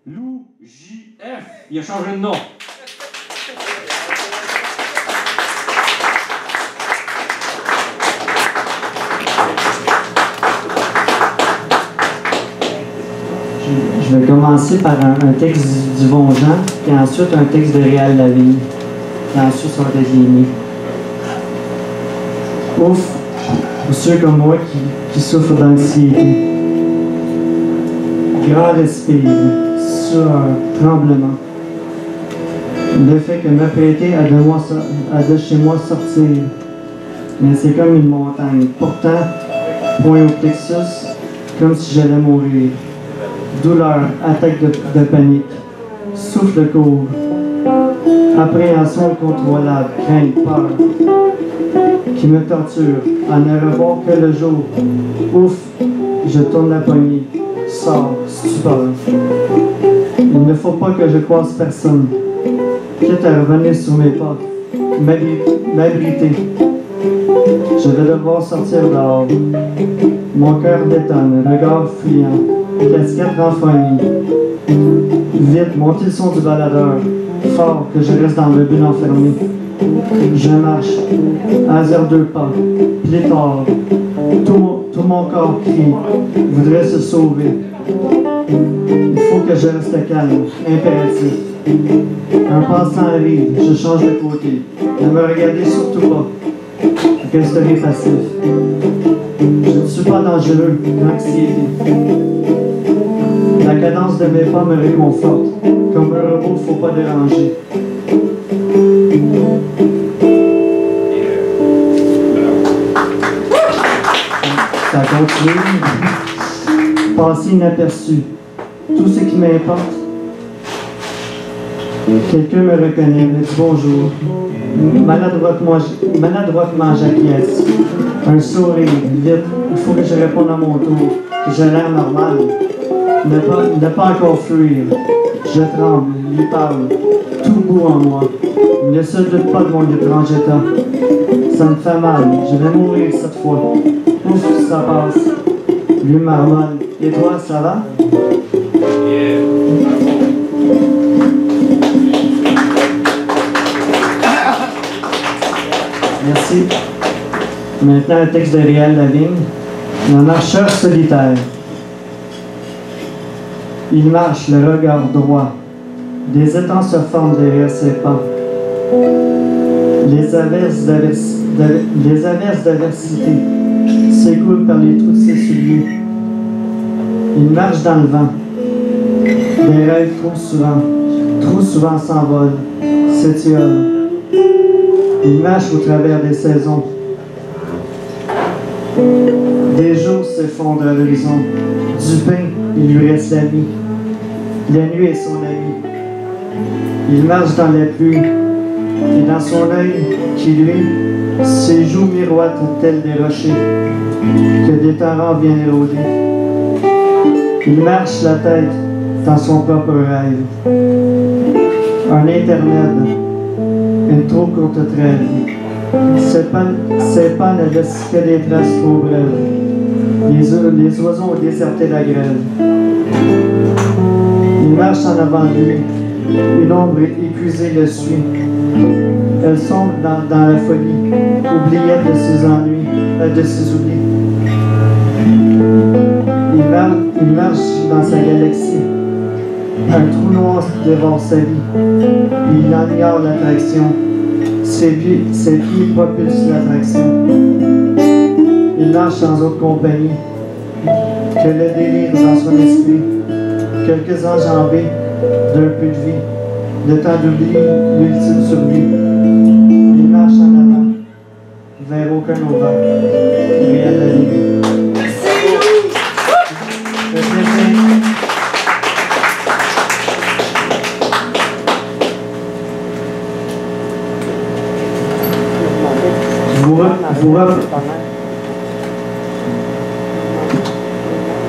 Lou JF. Il a changé de nom. Je vais commencer par un texte du Bon Jean, puis ensuite un texte de Réal Lavigne. Puis ensuite, ça va être Lémi. Ouf, pour ceux comme moi qui souffrent d'anxiété. Grand respire sur un tremblement. Le fait que m'apprêter à de chez moi sortir. Mais c'est comme une montagne. Pourtant, point au plexus, comme si j'allais mourir. Douleur, attaque de panique, souffle court, appréhension incontrôlable, crainte, peur, qui me torture, à ne revoir que le jour. Ouf, je tourne la poignée, sors, stupeur. Il ne faut pas que je croise personne, quitte à revenir sur mes pas, m'abriter. Je vais devoir sortir dehors. Mon cœur détonne, regard fuyant. Casquette renfrognée. Vite, montez le son du baladeur. Fort, que je reste dans le but enfermé. Je marche, hasard deux pas, pléthore. Tout mon corps crie, voudrait se sauver. Il faut que je reste calme, impératif. Un passant arrive, je change de côté. Ne me regardez surtout pas. Resterai passif. Je ne suis pas dangereux, l'anxiété. La cadence de mes pas me réconforte. Comme un robot, faut pas déranger. Ça continue. Passer inaperçu. Tout ce qui m'importe. Quelqu'un me reconnaît, me dit bonjour. Maladroitement j'acquiesce. Un sourire, vite. Il faut que je réponde à mon tour. Que j'ai l'air normal. Ne pas encore fuir. Je tremble, lui parle, tout bout en moi. Ne se doute pas de mon étrange état. Ça me fait mal, je vais mourir cette fois. Ouf, ça passe. Lui marmonne. Et toi, ça va? Merci. Maintenant, un texte de Réal Lavigne. Un marcheur solitaire. Il marche, le regard droit. Des étangs se forment derrière ses pas. Les averses d'adversité s'écoulent par les trous de ses souliers. Il marche dans le vent. Des rêves trop souvent s'envolent, s'étiolent. Il marche au travers des saisons. Des jours s'effondrent à l'horizon. Du pain, il lui reste la vie. La nuit est son ami. Il marche dans la pluie. Et dans son œil qui lui, ses joues miroitent telles des rochers que des torrents viennent éroder. Il marche la tête dans son propre rêve. Un intermède, une trop courte trêve. Ses pas ne laissent que des traces trop brèves. Les oiseaux ont déserté la grève. Il marche en avant de lui. Une ombre épuisée le suit. Elle sombre dans la folie, oubliette de ses ennuis, de ses oublis. Il marche dans sa galaxie. Un trou noir dévore sa vie. Il en ignore l'attraction. Ses pieds propulsent l'attraction. Il marche sans autre compagnie que le délire dans son esprit. Quelques enjambées d'un peu de vie, le temps d'oublier l'ultime survie. Il marche en avant, vers aucun auvent. Réal Lavigne.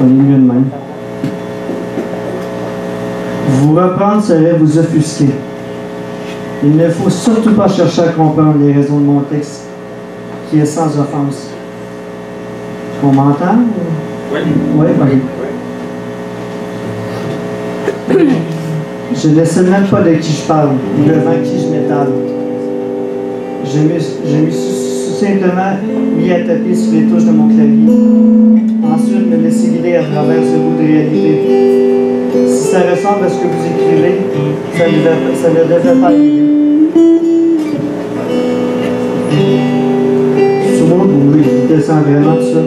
On est mieux de même. Vous reprendre serait vous offusquer. Il ne faut surtout pas chercher à comprendre les raisons de mon texte, qui est sans offense. On m'entend? Oui. Oui, oui. Je ne sais même pas de qui je parle, devant qui je m'étale. Je me suis simplement mis à taper sur les touches de mon clavier. Ensuite, me laisser guider à travers ce bout de réalité. Si ça ressemble à ce que vous écrivez, ça ne devrait pas arriver. Tout le monde, oui, il descend vraiment tout ça.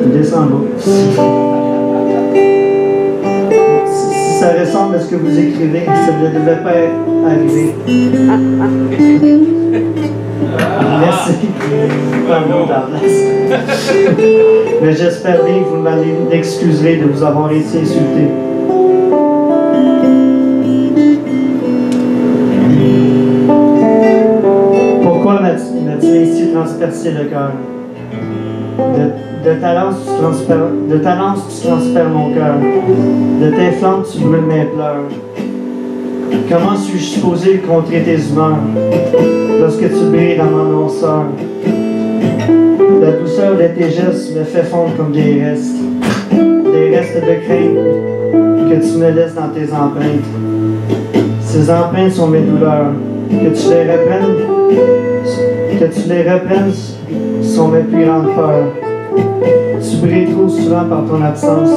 Il descend bas. Si ça ressemble à ce que vous écrivez, ça ne devait pas arriver. Merci. Pardon, ta place. Mais j'espère bien que vous m'excuserez de vous avoir été insulté. Pourquoi m'as-tu ainsi transpercé le cœur? De ta lance, tu transperces mon cœur. De tes flammes, tu brûles mes pleurs. Comment suis-je supposé contrer tes humeurs lorsque tu brilles dans ma noirceur? La douceur de tes gestes me fait fondre comme des restes de crainte que tu me laisses dans tes empreintes. Ces empreintes sont mes douleurs. Que tu les reprennes sont mes plus grandes peurs. Tu brilles trop souvent par ton absence.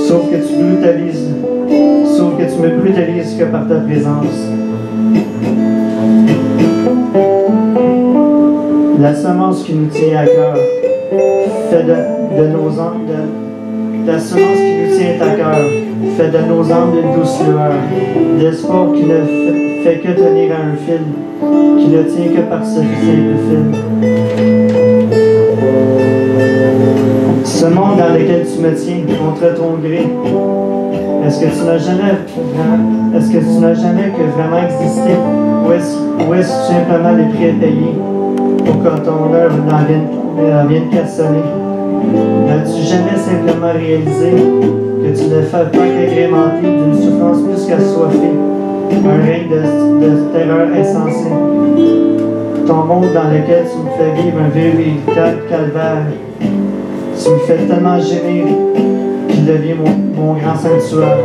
Sauf que tu me brutalises que par ta présence. La semence qui nous tient à cœur fait de nos âmes la semence qui nous tient à cœur fait de nos âmes une douce lueur, d'espoir qui ne fait que tenir à un fil, qui ne tient que par ce simple fil. Ce monde dans lequel tu me tiens contre ton gré, est-ce que tu n'as jamais que vraiment existé, ou est-ce simplement les prix à payer pour que ton œuvre vienne cassonner? N'as-tu jamais simplement réalisé que tu ne fais pas qu'agrémenter d'une souffrance plus qu'assoiffée, un règne de terreur insensée? Ton monde dans lequel tu me fais vivre un véritable calvaire, tu me fais tellement gémir qu'il devient mon grand sanctuaire.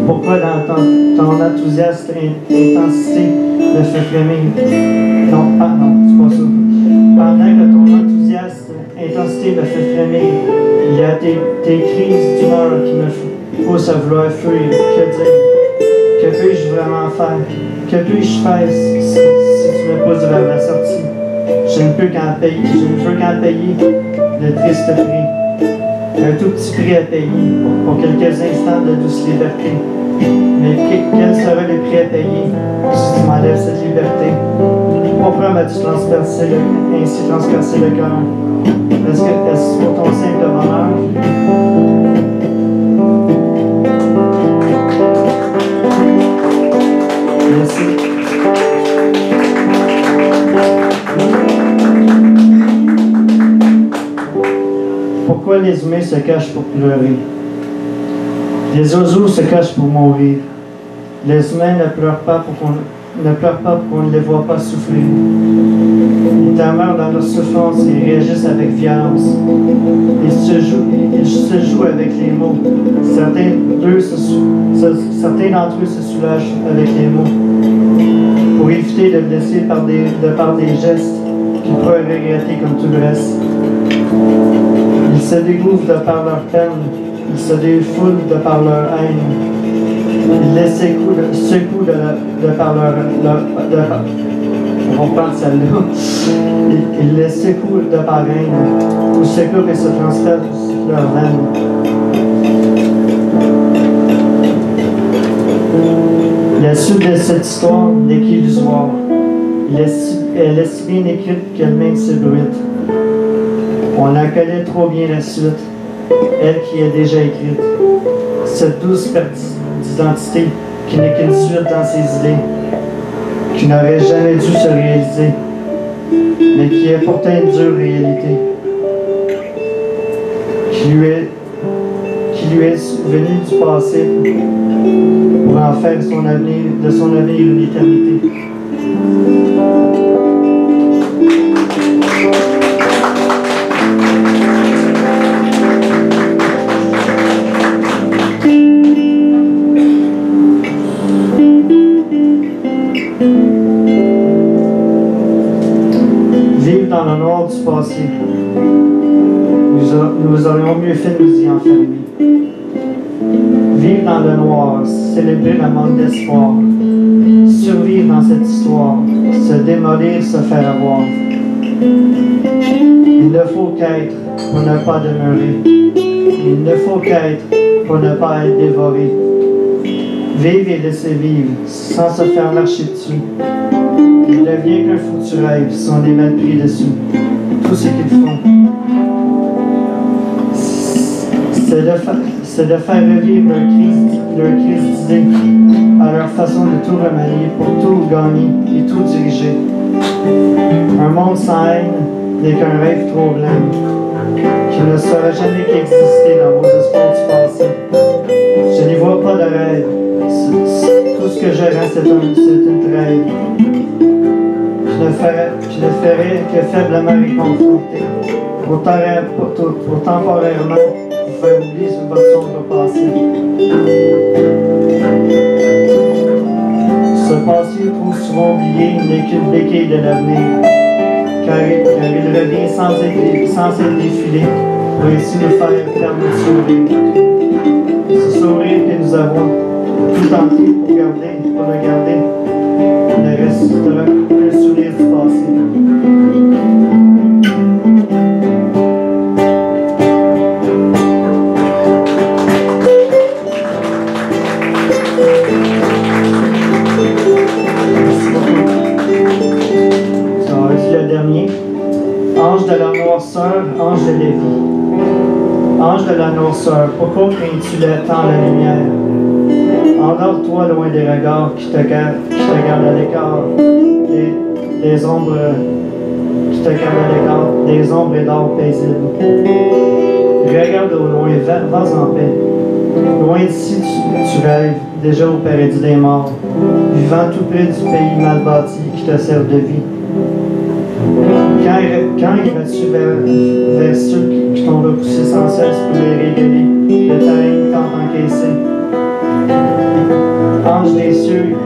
Pourquoi dans ton enthousiaste intensité me fait frémir? Non, c'est pas ça. Pendant que ton enthousiaste intensité me fait frémir, il y a tes crises d'humeur qui me poussent à vouloir fuir. Que dire? Que puis-je vraiment faire? Que puis-je faire si tu me pousses vers la sortie? Je ne peux qu'en payer le triste prix. Un tout petit prix à payer pour quelques instants de douce liberté. Mais quel sera le prix à payer si tu m'enlèves cette liberté? Pourquoi m'as-tu ainsi transpercé le cœur? Est-ce pour ton simple bonheur? Merci. Pourquoi les humains se cachent pour pleurer? Les oiseaux se cachent pour mourir. Les humains ne pleurent pas pour qu'on ne les voit pas souffrir. Ils demeurent dans leur souffrance et réagissent avec violence. Ils se jouent avec les mots. Certains d'entre eux se soulagent avec les mots pour éviter de blesser par des gestes qu'ils pourraient regretter comme tout le reste. Ils se découvrent de par leur peine, ils se défoulent de par leur haine, ils les secouent de par leur on va reprendre celle-là. Ils les secouent de par haine, ou secouent et se transfèrent leur veine. La suite de cette histoire n'est qu'illusoire. Elle est si bien écrite qu'elle-même s'ébruite. On la connaît trop bien la suite, elle qui est déjà écrite. Cette douce perte d'identité qui n'est qu'une suite dans ses idées, qui n'aurait jamais dû se réaliser, mais qui est pourtant une dure réalité, qui lui est venue du passé pour en faire de son avenir une éternité. dans le noir du passé, nous aurions mieux fait de nous y enfermer. Vivre dans le noir, célébrer le manque d'espoir, survivre dans cette histoire, se démolir, se faire avoir. Il ne faut qu'être pour ne pas demeurer. Il ne faut qu'être pour ne pas être dévoré. Vivre et laisser vivre, sans se faire marcher dessus. Il ne devient qu'un foutu rêve si on les met pris dessus. Tout ce qu'ils font, c'est de faire revivre leur crise d'idées à leur façon de tout remanier pour tout gagner et tout diriger. Un monde sans haine n'est qu'un rêve trop blême qui ne saurait jamais qu'exister dans vos espoirs du passé. Je n'y vois pas de rêve. Tout ce que j'ai, c'est une trêve. Je ne ferai que faiblement réconforter. Pour temporairement vous faire oublier sur votre sombre passé. Ce passé trop souvent oublié n'est qu'une béquille de l'avenir, car il revient sans être défilé pour ainsi nous faire perdre notre sourire. Ce sourire que nous avons tout tenté pour le garder, ne restera qu'un sourire du passé. Ange de la noirceur, ange de la vie. Ange de la noirceur, pourquoi crains-tu tant la lumière? Endors-toi loin des regards qui te gardent à l'écart des ombres qui te gardent à l'écart des ombres et d'or paisibles. Regarde au loin, vas en paix. Loin d'ici, tu rêves, déjà au paradis des morts, vivant tout près du pays mal bâti qui te sert de vie. Quand iras-tu vers ceux qui t'ont repoussé sans cesse pour les révéler le terrain tant encaissé? Ange des cieux,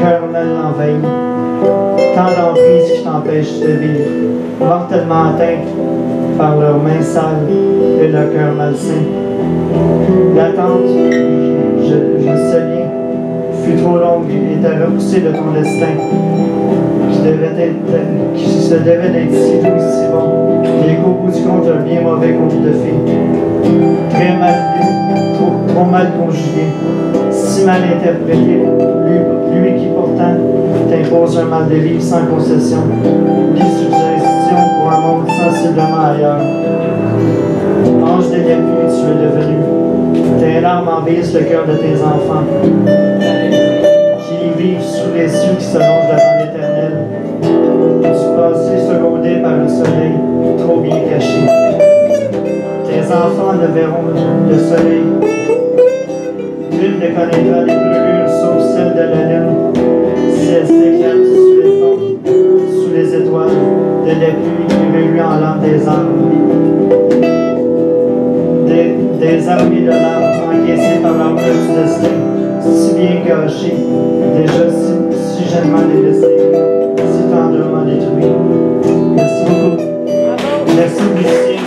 cœur mal envahi, tant d'emprise qui t'empêche de vivre, mortellement atteint par leurs mains sales et le cœur malsain. L'attente, je sais bien, fut trop longue et t'a repoussé de ton destin, qui se devait d'être si doux et si bon, mais qu'au bout du compte, un bien mauvais conte de fées. Très mal lu, trop mal conjugué, si mal interprété, lui qui pourtant t'impose un mal de vivre sans concession, ni suggestion pour un monde sensiblement ailleurs. Ange de la pluie, tu es devenu, tes larmes envahissent le cœur de tes enfants, qui vivent sous les cieux qui se longent devant l'éternel, du passé secondé par le soleil, trop bien caché. Tes enfants ne verront le soleil, nul ne connaîtra les brûlures sauf celle de la lune, si elle s'éclate sous les étoiles de la pluie qui reluit en lampe des arbres. Des armées de larmes encaissées par l'armure du destin, si bien cachées, déjà si jeunement délaissées, si tendrement détruites. Merci beaucoup. Merci, musicien.